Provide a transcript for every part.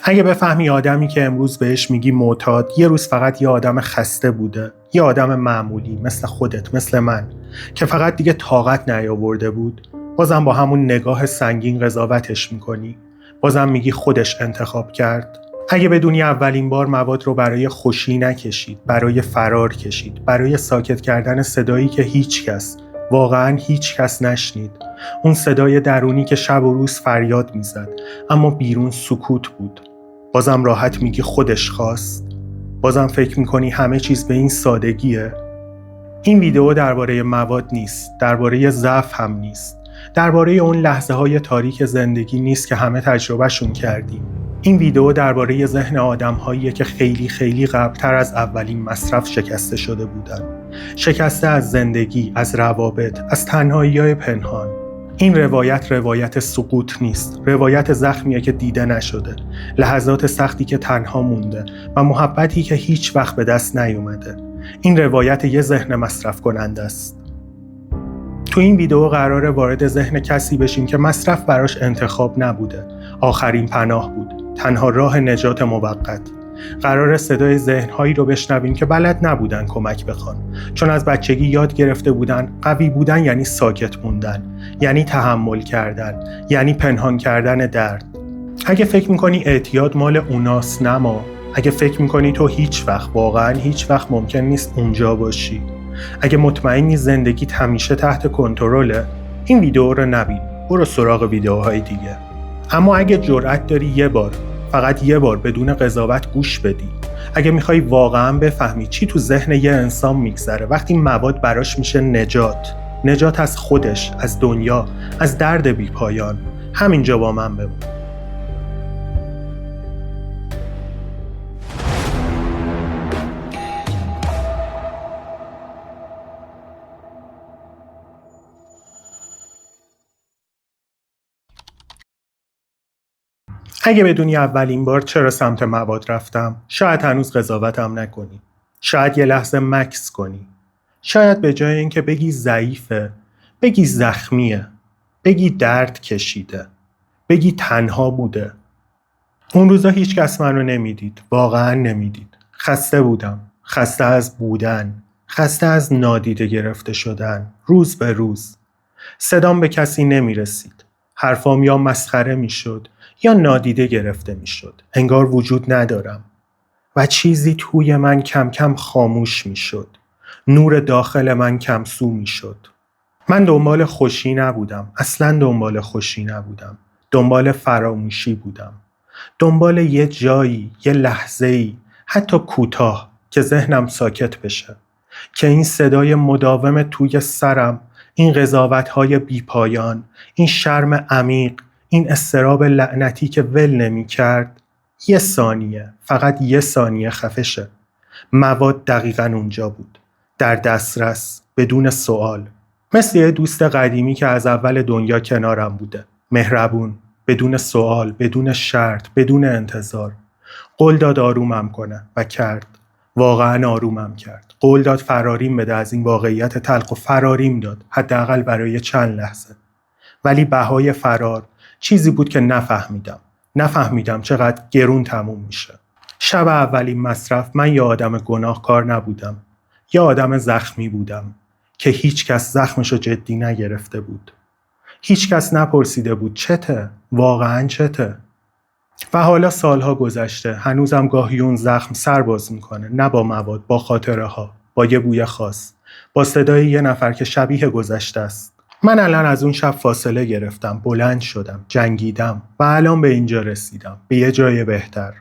اگه بفهمی آدمی که امروز بهش میگی معتاد یه روز فقط یه آدم خسته بوده، یه آدم معمولی مثل خودت، مثل من، که فقط دیگه طاقت نیاورده بود، بازم با همون نگاه سنگین قضاوتش میکنی، بازم میگی خودش انتخاب کرد. اگه بدونی اولین بار مواد رو برای خوشی نکشید، برای فرار کشید، برای ساکت کردن صدایی که هیچ کس، واقعاً هیچ کس نشنید، اون صدای درونی که شب و روز فریاد میزد اما بیرون سکوت بود، بازم راحت میگی خودش خواست؟ بازم فکر میکنی همه چیز به این سادگیه؟ این ویدیو درباره مواد نیست، درباره ضعف هم نیست، درباره اون لحظه های تاریک زندگی نیست که همه تجربهشون کردیم. این ویدیو درباره ذهن آدم‌هاییه که خیلی خیلی قبل‌تر از اولین مصرف شکسته شده بودن. شکسته از زندگی، از روابط، از تنهایی‌های پنهان. این روایت سقوط نیست، روایت زخمیه که دیده نشده، لحظات سختی که تنها مونده و محبتی که هیچ وقت به دست نیومده. این روایت یه ذهن مصرف کننده است. تو این ویدیو قراره وارد ذهن کسی بشیم که مصرف براش انتخاب نبوده، آخرین پناه بود، تنها راه نجات موقت. قراره صدای ذهن‌هایی رو بشنویم که بلد نبودن کمک بخوان، چون از بچگی یاد گرفته بودن قوی بودن یعنی ساکت موندن، یعنی تحمل کردن، یعنی پنهان کردن درد. اگه فکر می‌کنی اعتیاد مال اوناست، نما. اگه فکر می‌کنی تو هیچ وقت، واقعاً هیچ وقت ممکن نیست اونجا باشی، اگه مطمئنی زندگیت همیشه تحت کنترله، این ویدیو رو نبین، برو سراغ ویدیوهای دیگه. اما اگه جرأت داری یه بار، فقط یه بار بدون قضاوت گوش بدی، اگه میخوای واقعا بفهمی چی تو ذهن یه انسان میگذره وقتی مواد براش میشه نجات از خودش، از دنیا، از درد بیپایان، همینجا با من بمون. اگه بدونی اولین بار چرا سمت مواد رفتم، شاید هنوز قضاوتم نکنی. شاید یه لحظه مکث کنی. شاید به جای اینکه بگی ضعیفه، بگی زخمیه، بگی درد کشیده، بگی تنها بوده. اون روزا هیچ کس منو نمیدید، واقعا نمیدید. خسته بودم، خسته از بودن، خسته از نادیده گرفته شدن، روز به روز. صدام به کسی نمیرسید. حرفام یا مسخره میشد یا نادیده گرفته میشد. انگار وجود ندارم. و چیزی توی من کم کم خاموش میشد. نور داخل من کمسو میشد. من دنبال خوشی نبودم. اصلا دنبال خوشی نبودم. دنبال فراموشی بودم. دنبال یه جایی، یه لحظه‌ای، حتی کوتاه، که ذهنم ساکت بشه. که این صدای مداوم توی سرم، این قضاوت‌های بی‌پایان، این شرم عمیق، این اضطراب لعنتی که ول نمی‌کرد، یه ثانیه، فقط یه ثانیه خفه شه. مواد دقیقاً اونجا بود، در دسترس، بدون سوال. مثل یه دوست قدیمی که از اول دنیا کنارم بوده، مهربون، بدون سوال، بدون شرط، بدون انتظار. قول داد آرومم کنه و کرد. واقعا آرومم کرد. قول داد فراریم بده از این واقعیت تلخ و فراریم داد، حداقل برای چند لحظه. ولی بهای فرار چیزی بود که نفهمیدم چقدر گرون تموم میشه. شب اولین مصرف من یه آدم گناهکار نبودم. یه آدم زخمی بودم که هیچ کس زخمشو جدی نگرفته بود. هیچ کس نپرسیده بود چته؟ واقعا چته؟ و حالا سالها گذشته، هنوزم گاهی اون زخم سر باز میکنه، نه با مواد، با خاطره ها، با یه بوی خاص، با صدای یه نفر که شبیه گذشته است. من الان از اون شب فاصله گرفتم، بلند شدم، جنگیدم و الان به اینجا رسیدم، به یه جای بهتر.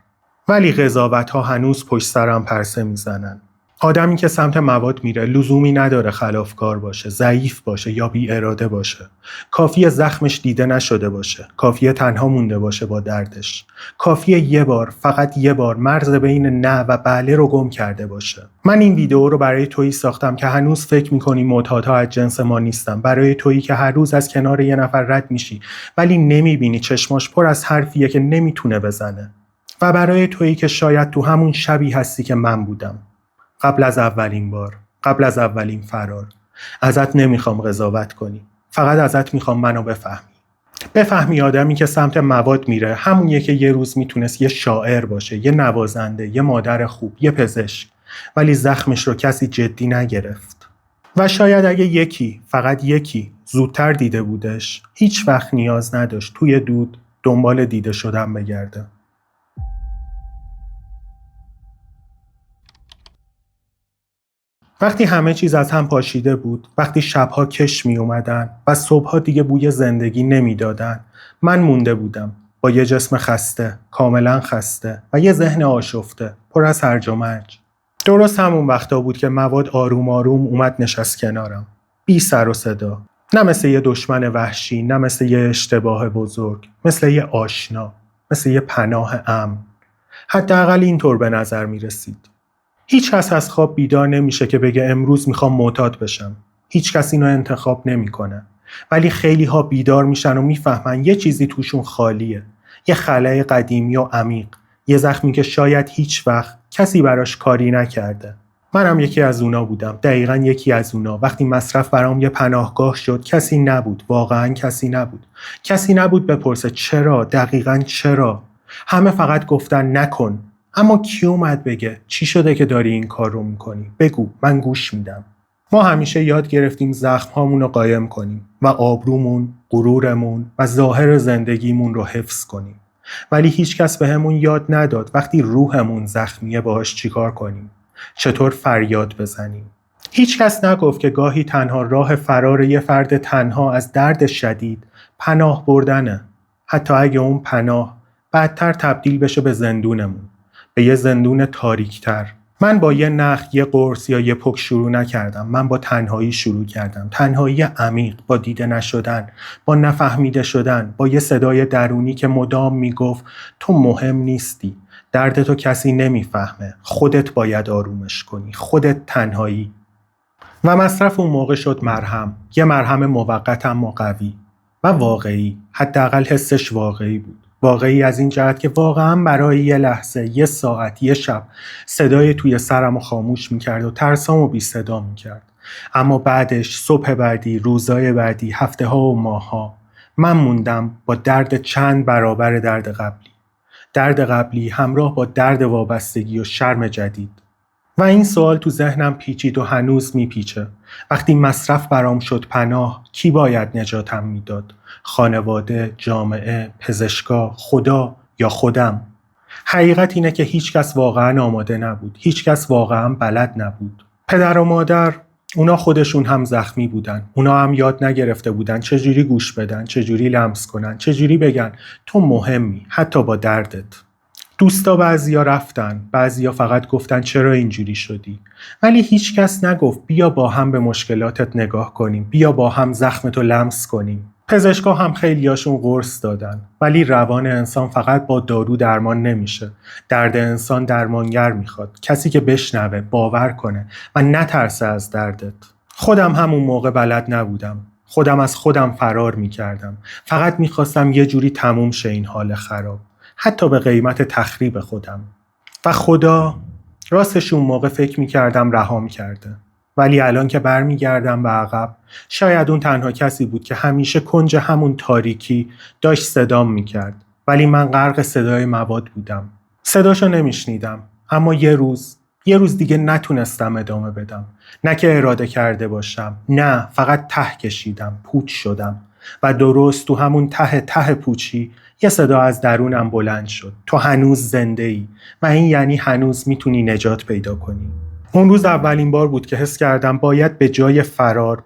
ولی قضاوت ها هنوز پشت سرم پرسه میزنن. آدمی که سمت مواد میره لزومی نداره خلافکار باشه، ضعیف باشه یا بی اراده باشه. کافیه زخمش دیده نشده باشه، کافیه تنها مونده باشه با دردش. کافیه یه بار، فقط یه بار مرز بین نه و بله رو گم کرده باشه. من این ویدیو رو برای تویی ساختم که هنوز فکر می‌کنی معتادها از جنس ما نیستن، برای تویی که هر روز از کنار یه نفر رد میشی ولی نمیبینی چشماش پر از حرفیه که نمیتونه بزنه. و برای تویی که شاید تو همون شبی هستی که من بودم. قبل از اولین بار، قبل از اولین فرار. ازت نمیخوام قضاوت کنی، فقط ازت میخوام منو بفهمی. بفهمی آدمی که سمت مواد میره همونیه که یه روز میتونست یه شاعر باشه، یه نوازنده، یه مادر خوب، یه پزشک، ولی زخمش رو کسی جدی نگرفت. و شاید اگه یکی، فقط یکی، زودتر دیده بودش، هیچ وقت نیاز نداشت توی دود دنبال دیده شدن بگرده. وقتی همه چیز از هم پاشیده بود، وقتی شبها کش می اومدن و صبحها دیگه بوی زندگی نمیدادن، من مونده بودم با یه جسم خسته، کاملا خسته و یه ذهن آشفته، پر از هرج و مرج. درست همون وقتا بود که مواد آروم آروم اومد نشست کنارم. بی سر و صدا. نه مثل یه دشمن وحشی، نه مثل یه اشتباه بزرگ، مثل یه آشنا، مثل یه پناه امن. حداقل اینطور به نظر می رسید. هیچ کس از خواب بیدار نمیشه که بگه امروز میخوام معتاد بشم. هیچ کس اینو انتخاب نمیکنه. ولی خیلی ها بیدار میشن و میفهمن یه چیزی توشون خالیه. یه خلأ قدیمی و عمیق. یه زخمی که شاید هیچ وقت کسی براش کاری نکرده. منم یکی از اونا بودم. دقیقاً یکی از اونا. وقتی مصرف برام یه پناهگاه شد کسی نبود. واقعاً کسی نبود. کسی نبود بپرسه چرا؟ دقیقاً چرا؟ همه فقط گفتن نکن. اما کی اومد بگه چی شده که داری این کار رو میکنی؟ بگو، من گوش میدم. ما همیشه یاد گرفتیم زخم‌هامون رو قایم کنیم و آبرومون، غرورمون و ظاهر زندگیمون رو حفظ کنیم. ولی هیچکس بهمون یاد نداد وقتی روحمون زخمیه باهاش چیکار کنیم. چطور فریاد بزنیم. هیچکس نگفت که گاهی تنها راه فرار یه فرد تنها از درد شدید پناه بردنه. حتی اگه اون پناه بعدتر تبدیل بشه به زندونمون. به یه زندون تاریکتر. من با یه نخ، یه قرص یا یه پک شروع نکردم. من با تنهایی شروع کردم. تنهایی عمیق، با دیده نشدن، با نفهمیده شدن، با یه صدای درونی که مدام میگفت تو مهم نیستی. دردتو کسی نمیفهمه. خودت باید آرومش کنی. خودت تنهایی. و مصرف اون موقع شد مرهم. یه مرهم موقت اما قوی. و واقعی. حداقل حسش واقعی بود. واقعی از این جهت که واقعا برای یه لحظه، یه ساعت، یه شب صدای توی سرمو خاموش میکرد و ترسامو بی صدا میکرد. اما بعدش صبح بعدی، روزای بعدی، هفته ها و ماه ها من موندم با درد چند برابر درد قبلی. درد قبلی همراه با درد وابستگی و شرم جدید. و این سوال تو ذهنم پیچید و هنوز میپیچه. وقتی مصرف برام شد پناه، کی باید نجاتم میداد؟ خانواده، جامعه، پزشکا، خدا یا خودم؟ حقیقت اینه که هیچکس واقعا آماده نبود. هیچکس واقعا بلد نبود. پدر و مادر، اونا خودشون هم زخمی بودن. اونا هم یاد نگرفته بودن چجوری گوش بدن، چجوری لمس کنن، چجوری بگن تو مهمی، حتی با دردت. دوستا بعضیا رفتن، بعضیا فقط گفتن چرا اینجوری شدی. ولی هیچ کس نگفت بیا با هم به مشکلاتت نگاه کنیم، بیا با هم زخمتو لمس کنیم. پزشکا هم خیلیاشون قرص دادن، ولی روان انسان فقط با دارو درمان نمیشه. درد انسان درمانگر میخواد، کسی که بشنوه، باور کنه و نترسه از دردت. خودم همون موقع بلد نبودم. خودم از خودم فرار میکردم. فقط میخواستم یه جوری تموم شه این حال خراب. حتی به قیمت تخریب خودم. و خدا، راستش اون موقع فکر میکردم رهام کرده. ولی الان که برمیگردم به عقب، شاید اون تنها کسی بود که همیشه کنج همون تاریکی داشت صدام میکرد. ولی من غرق صدای مواد بودم. صداشو نمیشنیدم. اما یه روز دیگه نتونستم ادامه بدم. نه که اراده کرده باشم. نه، فقط ته کشیدم. پوچ شدم. و درست تو همون ته پوچی یه صدا از درونم بلند شد. تو هنوز زنده ای و این یعنی هنوز میتونی نجات پیدا کنی. اون روز اولین بار بود که حس کردم باید به جای فرار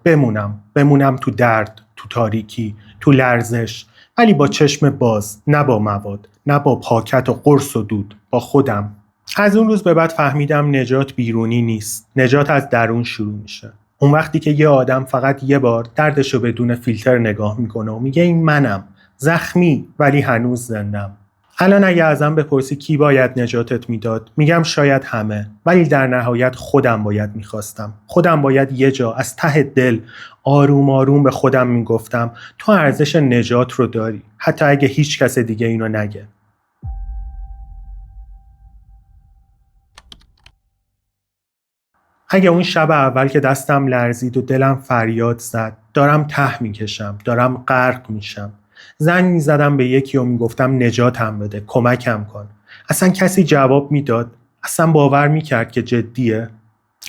بمونم تو درد، تو تاریکی، تو لرزش، ولی با چشم باز، نه با مواد، نه با پاکت و قرص و دود، با خودم. از اون روز به بعد فهمیدم نجات بیرونی نیست. نجات از درون شروع میشه. اون وقتی که یه آدم فقط یه بار دردشو بدون فیلتر نگاه میکنه و میگه این منم، زخمی ولی هنوز زندم. الان اگه ازم بپرسی کی باید نجاتت میداد، میگم شاید همه، ولی در نهایت خودم باید میخواستم. خودم باید یه جا از ته دل آروم آروم به خودم میگفتم تو ارزش نجات رو داری، حتی اگه هیچ کس دیگه اینو نگه. اگه اون شب اول که دستم لرزید و دلم فریاد زد، دارم ته میکشم، دارم غرق میشم، زنگ میزدم به یکی و میگفتم نجاتم بده، کمکم کن. اصلا کسی جواب میداد؟ اصلا باور میکرد که جدیه؟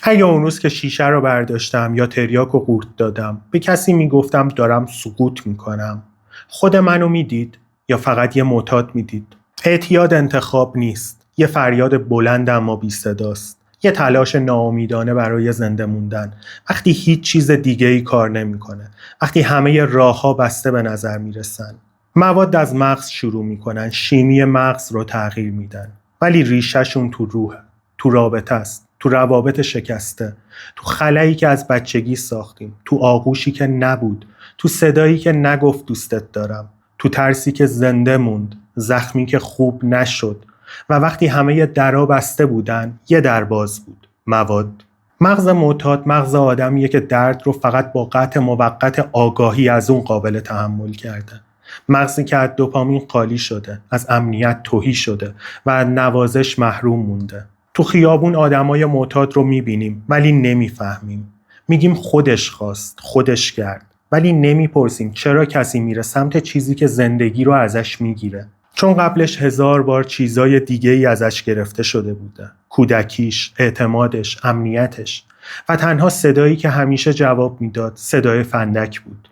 اگه اون روز که شیشه رو برداشتم یا تریاک رو قورت دادم، به کسی میگفتم دارم سقوط میکنم، خود منو میدید یا فقط یه معتاد میدید؟ اعتیاد انتخاب نیست، یه فریاد بلند اما بی صداست، یه تلاش ناامیدانه برای زنده موندن وقتی هیچ چیز دیگه‌ای کار نمیکنه، وقتی همه راه‌ها بسته به نظر میرسن. مواد از مغز شروع میکنن، شیمی مغز رو تغییر میدن، ولی ریشه‌شون تو روحه، تو رابطه است، تو روابط شکسته، تو خلایی که از بچگی ساختیم، تو آغوشی که نبود، تو صدایی که نگفت دوستت دارم، تو ترسی که زنده موند، زخمی که خوب نشد. و وقتی همه درا بسته بودن، یه در باز بود: مواد. مغز معتاد مغز آدمیه که درد رو فقط با قطع موقت آگاهی از اون قابل تحمل کرده. مغزی که از دوپامین خالی شده، از امنیت تهی شده و از نوازش محروم مونده. تو خیابون آدمای معتاد رو میبینیم ولی نمیفهمیم. میگیم خودش خواست، خودش کرد، ولی نمیپرسیم چرا کسی میره سمت چیزی که زندگی رو ازش میگیره. چون قبلش 1000 بار چیزای دیگه‌ای ازش گرفته شده بوده. کودکیش، اعتمادش، امنیتش. و تنها صدایی که همیشه جواب میداد صدای فندک بود.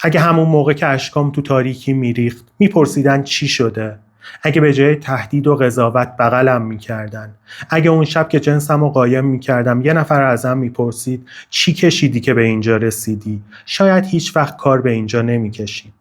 اگه همون موقع که اشکام تو تاریکی میریخت میپرسیدن چی شده؟ اگه به جای تهدید و قضاوت بغلم میکردن، اگه اون شب که جنسم رو قایم میکردم یه نفر ازم میپرسید چی کشیدی که به اینجا رسیدی، شاید هیچ وقت کار به اینجا نمیکشید.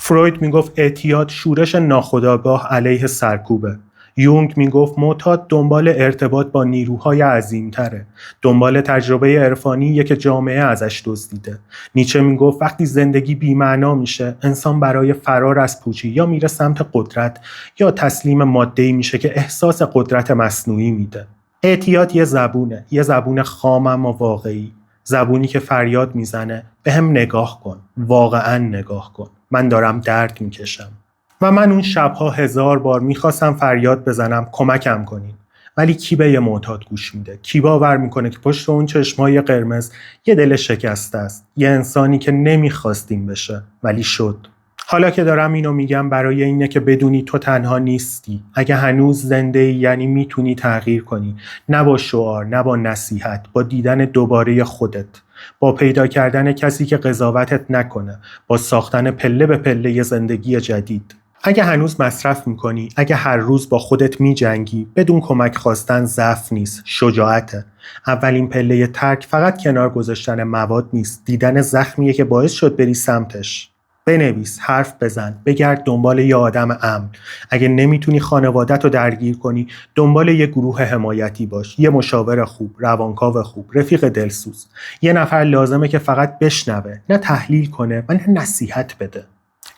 فروید میگفت اعتیاد شورش ناخودآگاه علیه سرکوبه. یونگ میگفت معتاد دنبال ارتباط با نیروهای عظیم‌تره، دنبال تجربه عرفانیه که جامعه ازش دزدیده. نیچه میگفت وقتی زندگی بی‌معنا میشه، انسان برای فرار از پوچی یا میره سمت قدرت یا تسلیم ماده‌ای میشه که احساس قدرت مصنوعی میده. اعتیاد یه زبونه، یه زبون خام اما واقعی، زبونی که فریاد میزنه به هم نگاه کن، واقعا نگاه کن، من دارم درد میکشم. و من اون شبها 1000 بار میخواستم فریاد بزنم کمکم کنین، ولی کی به یه معتاد گوش میده؟ کی باور میکنه که پشت اون چشمای قرمز یه دل شکسته است، یه انسانی که نمیخواستیم بشه ولی شد. حالا که دارم اینو میگم برای اینه که بدونی تو تنها نیستی. اگه هنوز زنده ای یعنی میتونی تغییر کنی، نه با شعار، نه با نصیحت، با دیدن دوباره خودت، با پیدا کردن کسی که قضاوتت نکنه، با ساختن پله به پله یه زندگی جدید. اگه هنوز مصرف میکنی، اگه هر روز با خودت میجنگی، بدون کمک خواستن ضعف نیست، شجاعته. اولین پله ترک فقط کنار گذاشتن مواد نیست، دیدن زخمیه که باعث شد بری سمتش. بنویس، حرف بزن، بگرد دنبال یه آدم امن. اگه نمیتونی خانوادت رو درگیر کنی، دنبال یه گروه حمایتی باش، یه مشاور خوب، روانکاو خوب، رفیق دلسوز. یه نفر لازمه که فقط بشنوه، نه تحلیل کنه و نه نصیحت بده.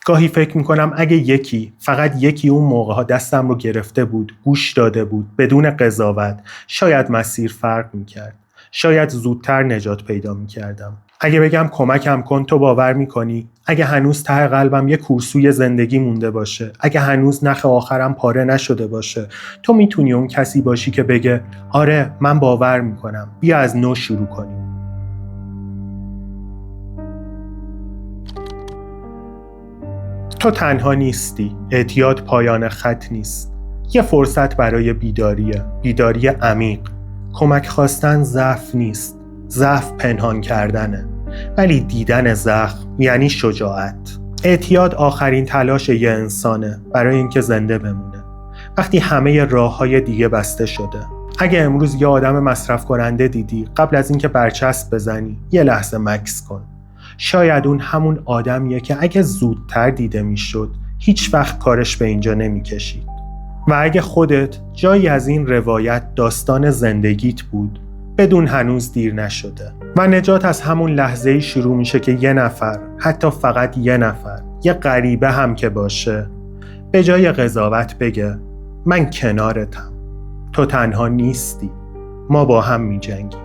گاهی فکر میکنم اگه یکی، فقط یکی اون موقعها دستم رو گرفته بود، گوش داده بود، بدون قضاوت، شاید مسیر فرق میکرد. شاید زودتر نجات پیدا میکردم. اگه بگم کمکم کن، تو باور میکنی؟ اگه هنوز ته قلبم یه کورسوی زندگی مونده باشه، اگه هنوز نخ آخرم پاره نشده باشه، تو میتونی اون کسی باشی که بگه آره من باور میکنم، بیا از نو شروع کنیم. تو تنها نیستی. اعتیاد پایان خط نیست. یه فرصت برای بیداریه، بیداری عمیق. کمک خواستن ضعف نیست، ضعف پنهان کردنه، ولی دیدن زخم یعنی شجاعت. اعتیاد آخرین تلاش یه انسانه برای اینکه زنده بمونه وقتی همه راه‌های دیگه بسته شده. اگه امروز یه آدم مصرف کننده دیدی، قبل از اینکه برچسب بزنی یه لحظه مکث کن. شاید اون همون آدمیه که اگه زودتر دیده میشد هیچ وقت کارش به اینجا نمیکشید. و اگه خودت جایی از این روایت داستان زندگیت بود، بدون هنوز دیر نشده. و نجات از همون لحظه‌ای شروع میشه که یه نفر، حتی فقط یه نفر، یه غریبه هم که باشه، به جای قضاوت بگه من کنارتم، تو تنها نیستی، ما با هم میجنگیم.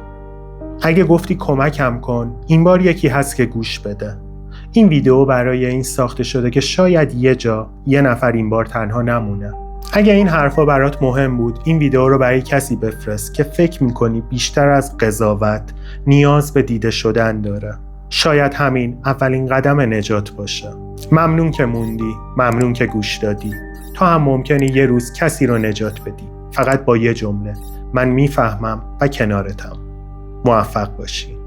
اگه گفتی کمکم کن، این بار یکی هست که گوش بده. این ویدیو برای این ساخته شده که شاید یه جا یه نفر این بار تنها نمونه. اگه این حرفا برات مهم بود، این ویدیو رو برای کسی بفرست که فکر میکنی بیشتر از قضاوت نیاز به دیده شدن داره. شاید همین اولین قدم نجات باشه. ممنون که موندی، ممنون که گوش دادی. تو هم ممکنه یه روز کسی رو نجات بدی، فقط با یه جمله: من میفهمم و کنارتم. موفق باشی.